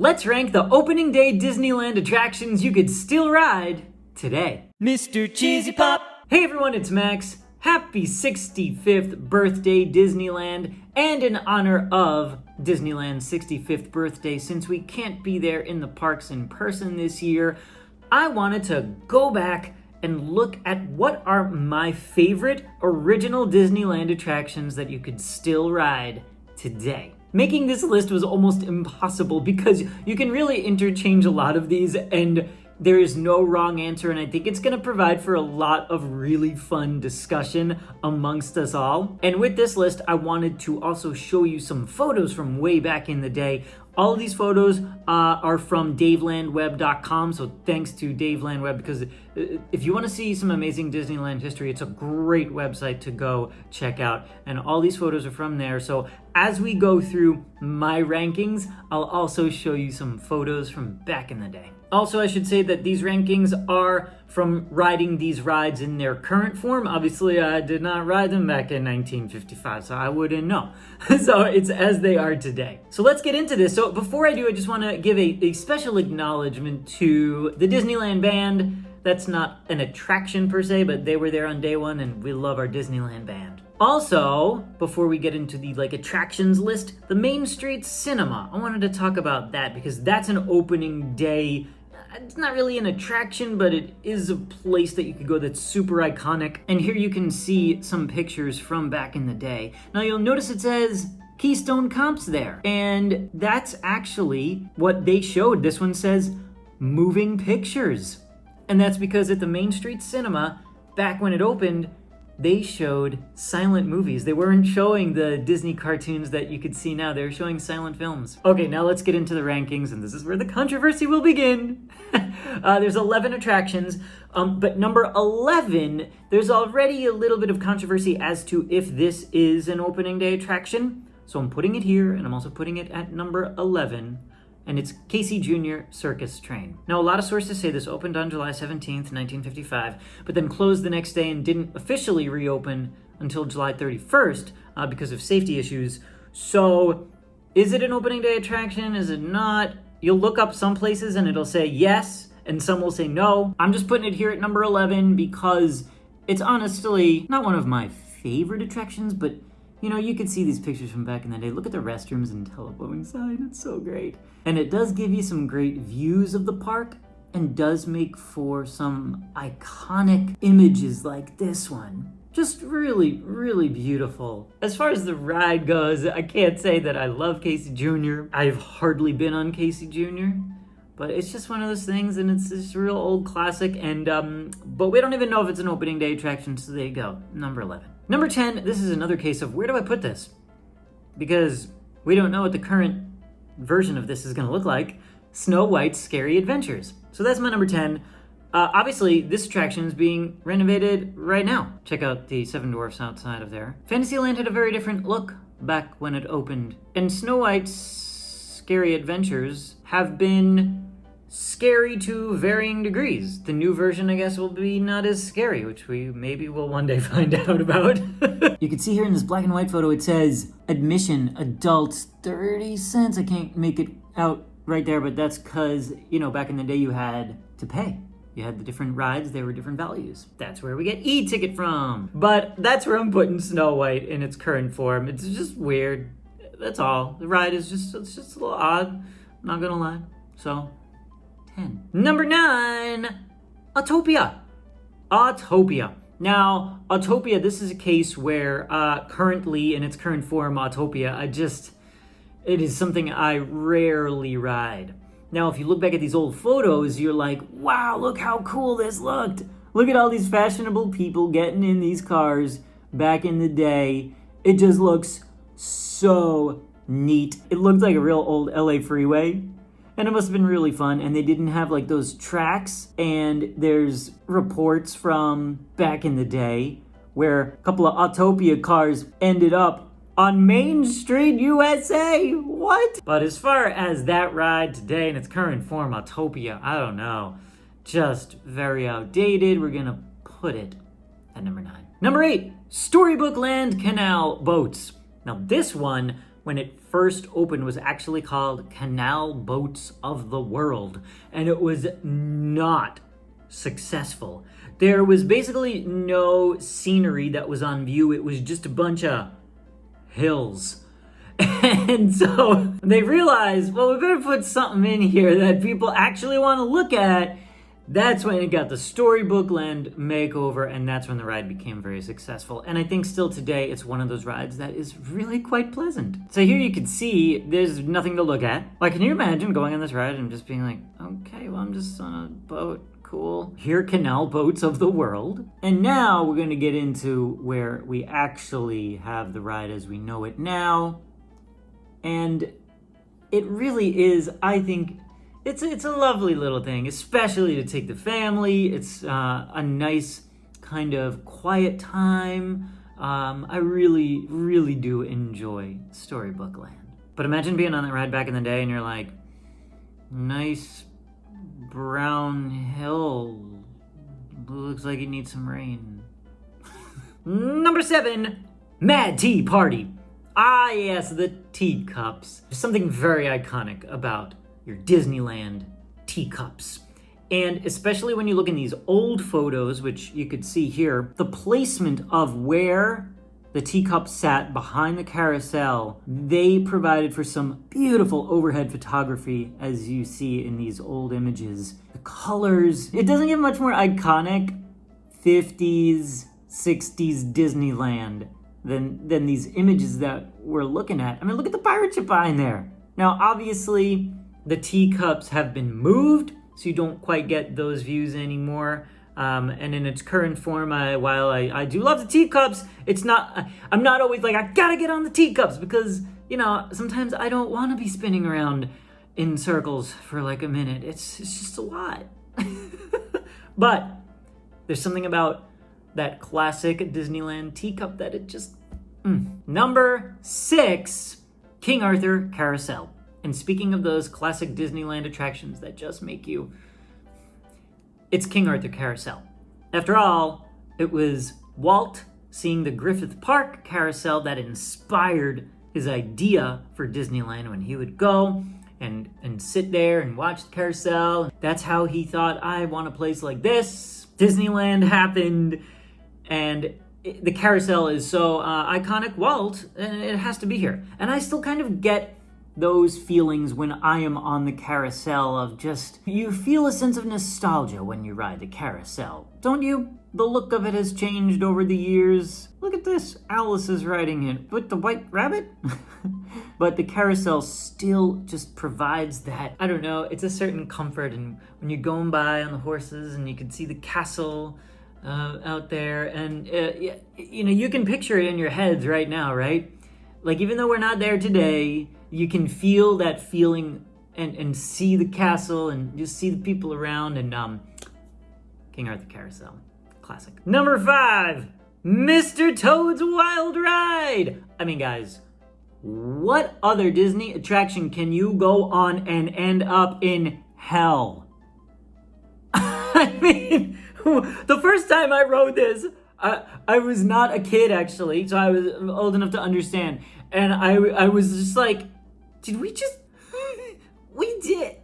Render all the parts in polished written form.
Let's rank the opening day Disneyland attractions you could still ride today. Mr. Cheesy Pop! Hey everyone, it's Max. Happy 65th birthday Disneyland, and in honor of Disneyland's 65th birthday, since we can't be there in the parks in person this year, I wanted to go back and look at what are my favorite original Disneyland attractions that you could still ride today. Making this list was almost impossible because you can really interchange a lot of these and there is no wrong answer, and I think it's going to provide for a lot of really fun discussion amongst us all. And with this list, I wanted to also show you some photos from way back in the day. All of these photos are from davelandweb.com, so thanks to Davelandweb, because if you want to see some amazing Disneyland history, it's a great website to go check out. And all these photos are from there, so as we go through my rankings, I'll also show you some photos from back in the day. Also, I should say that these rankings are from riding these rides in their current form. Obviously, I did not ride them back in 1955, so I wouldn't know. So it's as they are today. So let's get into this. So before I do, I just want to give a special acknowledgement to the Disneyland Band. That's not an attraction per se, but they were there on day one, and we love our Disneyland Band. Also, before we get into the attractions list, the Main Street Cinema. I wanted to talk about that because that's an opening day. It's not really an attraction, but it is a place that you could go that's super iconic. And here you can see some pictures from back in the day. Now you'll notice it says Keystone Comps there. And that's actually what they showed. This one says Moving Pictures. And that's because at the Main Street Cinema, back when it opened, they showed silent movies. They weren't showing the Disney cartoons that you could see now. They were showing silent films. Okay, now let's get into the rankings, and this is where the controversy will begin. There's 11 attractions, but number 11, there's already a little bit of controversy as to if this is an opening day attraction. So I'm putting it here, and I'm also putting it at number 11. And it's Casey Jr. Circus Train. Now, a lot of sources say this opened on July 17th, 1955, but then closed the next day and didn't officially reopen until July 31st because of safety issues. So, is it an opening day attraction? Is it not? You'll look up some places and it'll say yes, and some will say no. I'm just putting it here at number 11 because it's honestly not one of my favorite attractions, but you know, you could see these pictures from back in the day. Look at the restrooms and telephone sign. It's so great. And it does give you some great views of the park and does make for some iconic images like this one. Just really, really beautiful. As far as the ride goes, I can't say that I love Casey Jr. I've hardly been on Casey Jr., but it's just one of those things, and it's this real old classic, and but we don't even know if it's an opening day attraction, so there you go, number 11. Number 10, this is another case of where do I put this? Because we don't know what the current version of this is going to look like. Snow White's Scary Adventures. So that's my number 10. Obviously, this attraction is being renovated right now. Check out the Seven Dwarfs outside of there. Fantasyland had a very different look back when it opened. And Snow White's Scary Adventures have been scary to varying degrees. The new version, I guess, will be not as scary, which we maybe will one day find out about. You can see here in this black and white photo, it says admission, adults, 30 cents. I can't make it out right there, but that's because, you know, back in the day you had to pay. You had the different rides, they were different values. That's where we get e-ticket from. But that's where I'm putting Snow White in its current form. It's just weird. That's all. The ride is just, it's just a little odd. I'm not gonna lie. So, 10. Number 9, Autopia. Autopia. Now, Autopia, this is a case where currently, in its current form, Autopia, it is something I rarely ride. Now, if you look back at these old photos, you're like, wow, look how cool this looked. Look at all these fashionable people getting in these cars back in the day. It just looks so neat. It looked like a real old LA freeway. And it must have been really fun. And they didn't have like those tracks. And there's reports from back in the day where a couple of Autopia cars ended up on Main Street, USA. What? But as far as that ride today in its current form, Autopia, I don't know. Just very outdated. We're gonna put it at number 9. Number 8, Storybook Land Canal boats. Now this one when it first opened, was actually called Canal Boats of the World, and it was not successful. There was basically no scenery that was on view. It was just a bunch of hills. And so they realized, well, we better put something in here that people actually want to look at. That's when it got the Storybook Land makeover, and that's when the ride became very successful. And I think still today, it's one of those rides that is really quite pleasant. So here you can see there's nothing to look at. Like, can you imagine going on this ride and just being like, okay, well, I'm just on a boat. Cool. Here are Canal Boats of the World. And now we're going to get into where we actually have the ride as we know it now. And it really is, I think, it's a lovely little thing, especially to take the family. It's a nice kind of quiet time. I really, really do enjoy Storybook Land. But imagine being on that ride back in the day and you're like, nice brown hill. Looks like it needs some rain. Number 7, Mad Tea Party. Ah, yes, the teacups. There's something very iconic about your Disneyland teacups. And especially when you look in these old photos, which you could see here, the placement of where the teacups sat behind the carousel, they provided for some beautiful overhead photography, as you see in these old images. The colors, it doesn't get much more iconic 50s, 60s Disneyland than these images that we're looking at. I mean, look at the pirate ship behind there. Now, obviously, the teacups have been moved, so you don't quite get those views anymore. And in its current form, while I do love the teacups, I'm not always like, I gotta get on the teacups, because, you know, sometimes I don't want to be spinning around in circles for like a minute. It's just a lot. But there's something about that classic Disneyland teacup that it just... Number 6, King Arthur Carousel. And speaking of those classic Disneyland attractions that just make you... It's King Arthur Carousel. After all, it was Walt seeing the Griffith Park carousel that inspired his idea for Disneyland when he would go and sit there and watch the carousel. That's how he thought, I want a place like this. Disneyland happened, and the carousel is so iconic, Walt, and it has to be here. And I still kind of get those feelings when I am on the carousel of just, you feel a sense of nostalgia when you ride the carousel, don't you? The look of it has changed over the years. Look at this, Alice is riding it with the white rabbit. But the carousel still just provides that, I don't know, it's a certain comfort. And when you're going by on the horses and you can see the castle out there, and you know, you can picture it in your heads right now, right? Like, even though we're not there today, you can feel that feeling and see the castle and just see the people around. And King Arthur Carousel, classic. Number 5, Mr. Toad's Wild Ride. I mean, guys, what other Disney attraction can you go on and end up in hell? I mean, the first time I rode this, I was not a kid, actually, so I was old enough to understand. And I was just like, did we just... We did.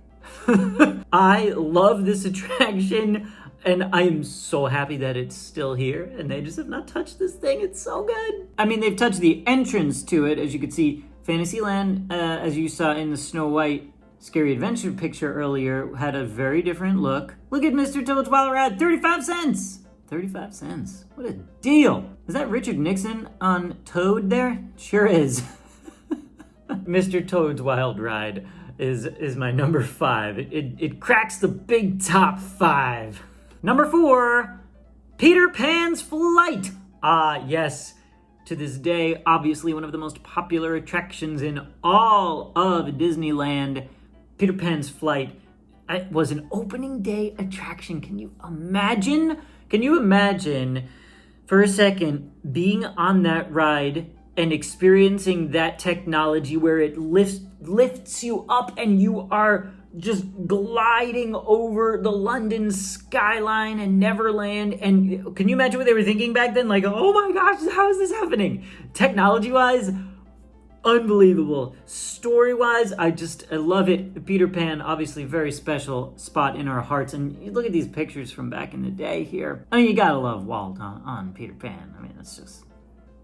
I love this attraction, and I am so happy that it's still here, and they just have not touched this thing. It's so good. I mean, they've touched the entrance to it. As you could see, Fantasyland, as you saw in the Snow White Scary Adventure picture earlier, had a very different look. Look at Mr. Toad's Wild Ride, 35 cents. 35 cents. What a deal. Is that Richard Nixon on Toad there? Sure is. Mr. Toad's Wild Ride is my number 5. It cracks the big top 5. Number 4, Peter Pan's Flight. Ah, yes. To this day, obviously one of the most popular attractions in all of Disneyland. Peter Pan's Flight was an opening day attraction. Can you imagine? Can you imagine for a second being on that ride and experiencing that technology where it lifts you up and you are just gliding over the London skyline and Neverland? And can you imagine what they were thinking back then? Like, oh my gosh, how is this happening? Technology-wise, unbelievable. Story-wise, I love it. Peter Pan, obviously a very special spot in our hearts. And you look at these pictures from back in the day here. I mean, you gotta love Walt on Peter Pan. I mean, it's just,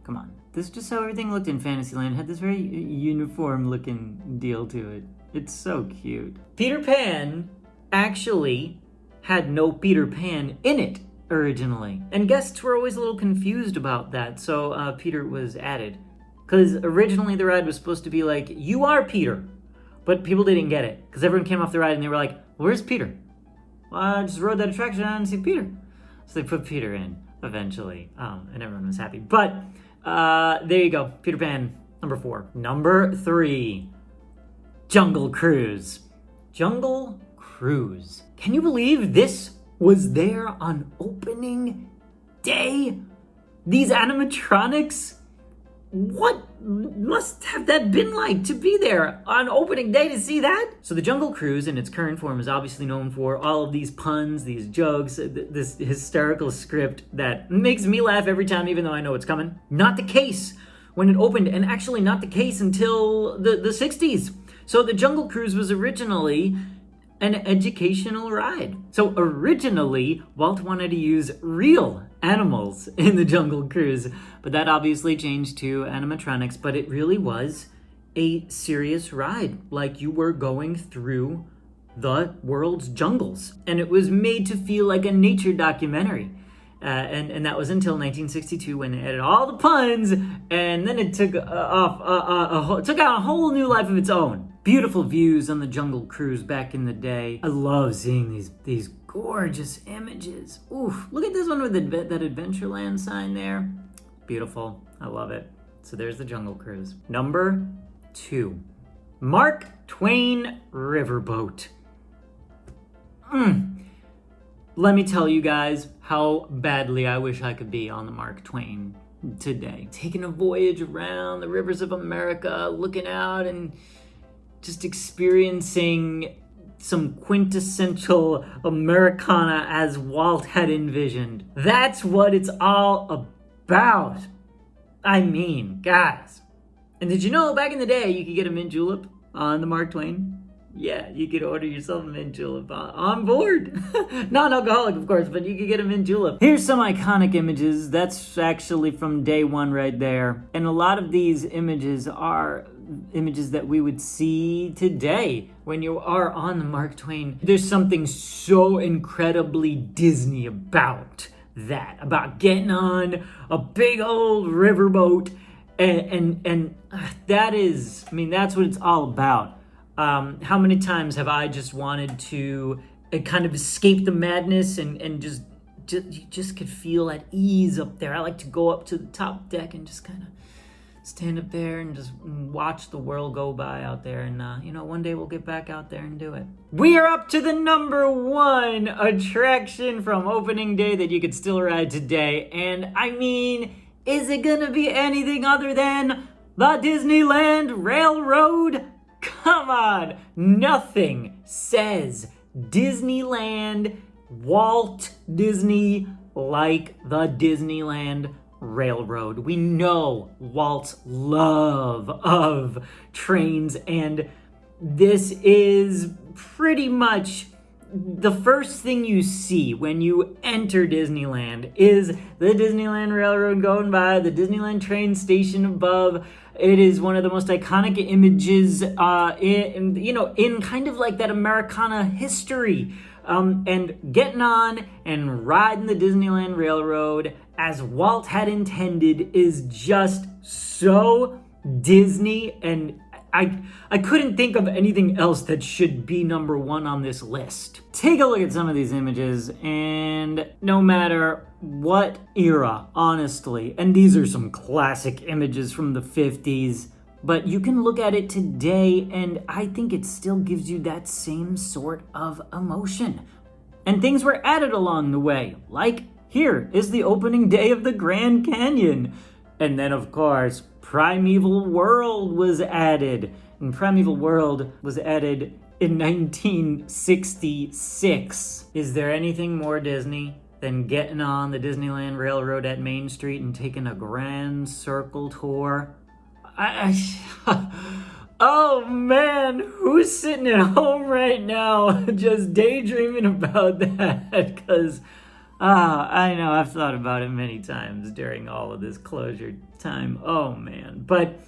come on. This is just how everything looked in Fantasyland. It had this very uniform-looking deal to it. It's so cute. Peter Pan actually had no Peter Pan in it originally. And guests were always a little confused about that, so Peter was added. Because originally the ride was supposed to be like, you are Peter. But people didn't get it. Because everyone came off the ride and they were like, where's Peter? Well, I just rode that attraction and I didn't see Peter. So they put Peter in eventually. And everyone was happy. But there you go. Peter Pan, number 4. Number 3, Jungle Cruise. Jungle Cruise. Can you believe this was there on opening day? These animatronics? What must have that been like to be there on opening day to see that? So the Jungle Cruise in its current form is obviously known for all of these puns, these jokes, this hysterical script that makes me laugh every time even though I know it's coming. Not the case when it opened, and actually not the case until the 60s. So the Jungle Cruise was originally an educational ride. So originally, Walt wanted to use real animals in the Jungle Cruise, but that obviously changed to animatronics, but it really was a serious ride, like you were going through the world's jungles. And it was made to feel like a nature documentary. And that was until 1962 when they added all the puns, and then it took took on a whole new life of its own. Beautiful views on the Jungle Cruise back in the day. I love seeing these gorgeous images. Oof, look at this one with that Adventureland sign there. Beautiful, I love it. So there's the Jungle Cruise. Number 2, Mark Twain Riverboat. Let me tell you guys how badly I wish I could be on the Mark Twain today. Taking a voyage around the rivers of America, looking out and just experiencing some quintessential Americana as Walt had envisioned. That's what it's all about. I mean, guys. And did you know back in the day you could get a mint julep on the Mark Twain? Yeah, you could order yourself a mint julep on board. Non-alcoholic, of course, but you could get a mint julep. Here's some iconic images. That's actually from day one right there. And a lot of these images are images that we would see today when you are on the Mark Twain. There's something so incredibly Disney about that, about getting on a big old riverboat. And that is, I mean, that's what it's all about. How many times have I just wanted to kind of escape the madness and just could feel at ease up there. I like to go up to the top deck and just kind of stand up there and just watch the world go by out there. And, one day we'll get back out there and do it. We are up to the number 1 attraction from opening day that you could still ride today. And I mean, is it gonna be anything other than the Disneyland Railroad? Come on, nothing says Disneyland, Walt Disney like the Disneyland Railroad. We know Walt's love of trains, and this is pretty much the first thing you see when you enter Disneyland is the Disneyland Railroad going by, the Disneyland train station above. It is one of the most iconic images in kind of like that Americana history. And getting on and riding the Disneyland Railroad as Walt had intended is just so Disney, and I couldn't think of anything else that should be number 1 on this list. Take a look at some of these images, and no matter what era, honestly, and these are some classic images from the 50s, but you can look at it today and I think it still gives you that same sort of emotion. And things were added along the way, like here is the opening day of the Grand Canyon. And then of course, Primeval World was added. And Primeval World was added in 1966. Is there anything more Disney than getting on the Disneyland Railroad at Main Street and taking a grand circle tour? Oh man, who's sitting at home right now just daydreaming about that? Because, I know I've thought about it many times during all of this closure time. Oh man, but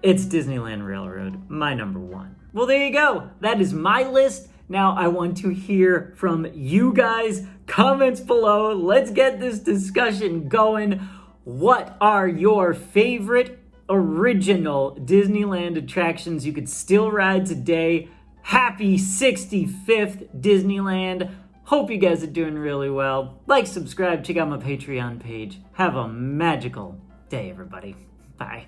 it's Disneyland Railroad, my number one. Well, there you go. That is my list. Now I want to hear from you guys. Comments below. Let's get this discussion going. What are your favorite original Disneyland attractions you could still ride today? Happy 65th Disneyland. Hope you guys are doing really well. Like, subscribe, check out my Patreon page. Have a magical day, everybody. Bye.